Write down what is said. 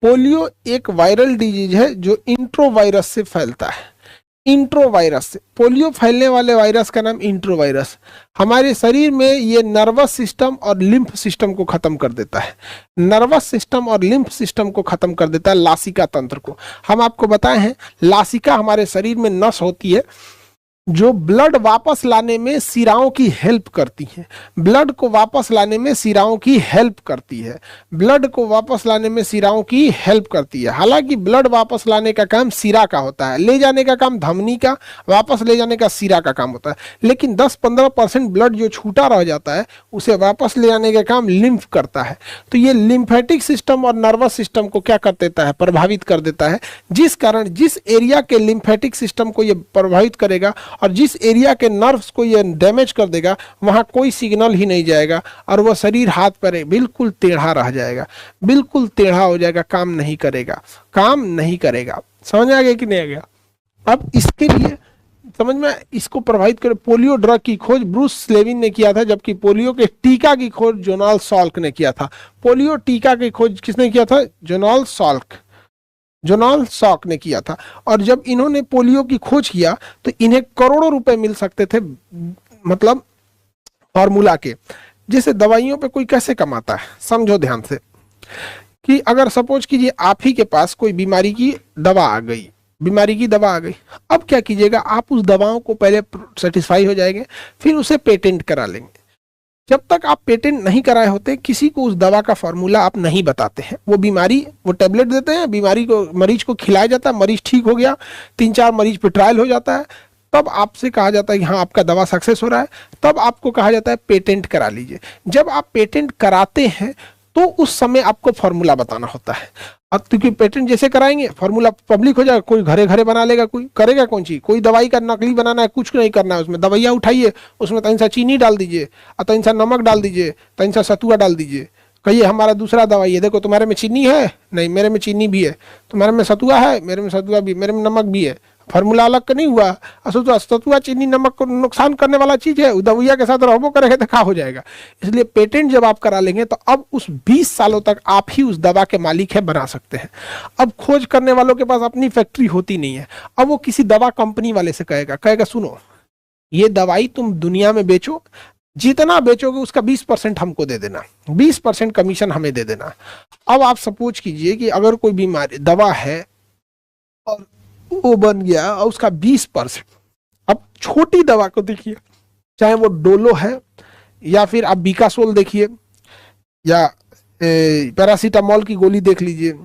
Polio एक viral disease है जो इंट्रोवायरस से फैलता है। इंट्रोवायरस से पोलियो फैलने वाले वायरस का नाम इंट्रोवायरस। हमारे शरीर में ये नर्वस सिस्टम और लिम्फ सिस्टम को खत्म कर देता है। नर्वस सिस्टम और लिम्फ सिस्टम को खत्म कर देता है, लासिका तंत्र को। हम आपको बताए हैं लासिका हमारे शरीर में नस होती है जो ब्लड वापस लाने में सिराओं की हेल्प करती है। ब्लड को वापस लाने में सिराओं की हेल्प करती है। ब्लड को वापस लाने में सिराओं की हेल्प करती है। हालांकि ब्लड वापस लाने का काम सिरा का होता है, ले जाने का काम धमनी का, वापस ले जाने का सिरा का काम होता है। लेकिन 10-15% ब्लड जो छूटा रह जाता है उसे वापस ले जाने का काम लिम्फ करता है। तो ये लिम्फेटिक सिस्टम और नर्वस सिस्टम को क्या कर देता है, प्रभावित कर देता है, जिस कारण जिस एरिया के लिम्फेटिक सिस्टम को ये प्रभावित करेगा और जिस एरिया के नर्व्स को ये डैमेज कर देगा वहां कोई सिग्नल ही नहीं जाएगा और वह शरीर हाथ पैर बिल्कुल टेढ़ा रह जाएगा, बिल्कुल टेढ़ा हो जाएगा, काम नहीं करेगा, काम नहीं करेगा। समझ आ गया कि नहीं आ गया? अब इसके लिए समझ में, इसको प्रभावित करे पोलियो ड्रग की खोज ब्रूस स्लेविन ने किया था, जबकि पोलियो के टीका की खोज जोनाल्ड साल्क ने किया था। पोलियो टीका की खोज किसने किया था? जोनाल्ड साल्क ने किया था। और जब इन्होंने पोलियो की खोज किया तो इन्हें करोड़ों रुपए मिल सकते थे, मतलब फॉर्मूला के। जैसे दवाइयों पे कोई कैसे कमाता है, समझो ध्यान से, कि अगर सपोज कीजिए आप ही के पास कोई बीमारी की दवा आ गई, अब क्या कीजिएगा, आप उस दवाओं को पहले सेटिस्फाई हो जाएंगे, फिर उसे पेटेंट करा लेंगे। जब तक आप पेटेंट नहीं कराए होते किसी को उस दवा का फॉर्मूला आप नहीं बताते हैं। वो टैबलेट देते हैं, मरीज को खिलाया जाता है, मरीज ठीक हो गया, 3-4 मरीज पे ट्रायल हो जाता है, तब आपसे कहा जाता है कि हाँ आपका दवा सक्सेस हो रहा है, तब आपको कहा जाता है पेटेंट करा लीजिए। जब आप पेटेंट कराते हैं तो उस समय आपको फॉर्मूला बताना होता है। अब क्योंकि पेटेंट जैसे कराएंगे फॉर्मूला पब्लिक हो जाएगा, कोई घरे घरे बना लेगा, कोई करेगा कौन चीज, कोई दवाई का नकली बनाना है, कुछ नहीं करना है, उसमें दवाइयाँ उठाइए, उसमें तनी सा चीनी डाल दीजिए और तनी सा नमक डाल दीजिए, तनी सा सतुआ डाल दीजिए, कहिए हमारा दूसरा दवाई है, देखो तुम्हारे में चीनी है, नहीं मेरे में चीनी भी है, तुम्हारे में सतुआ है, मेरे में सतुआ भी, मेरे में नमक भी है, फॉर्मूला अलग का नहीं हुआ। सतुआ चीनी नमक को नुकसान करने वाला चीज है, दवाइया के साथ रहबो करेगा तो क्या हो जाएगा। इसलिए पेटेंट जब आप करा लेंगे तो अब उस 20 सालों तक आप ही उस दवा के मालिक है, बना सकते हैं। अब खोज करने वालों के पास अपनी फैक्ट्री होती नहीं है, अब वो किसी दवा कंपनी वाले से कहेगा सुनो ये दवाई तुम दुनिया में बेचो, जितना बेचोगे उसका 20% हमको दे देना, 20% कमीशन हमें दे देना। अब आप सपोज कीजिए कि अगर कोई बीमारी दवा है और वो बन गया और उसका 20%, अब छोटी दवा को देखिए, चाहे वो डोलो है या फिर आप बीकासोल देखिए या पैरासीटामोल की गोली देख लीजिए,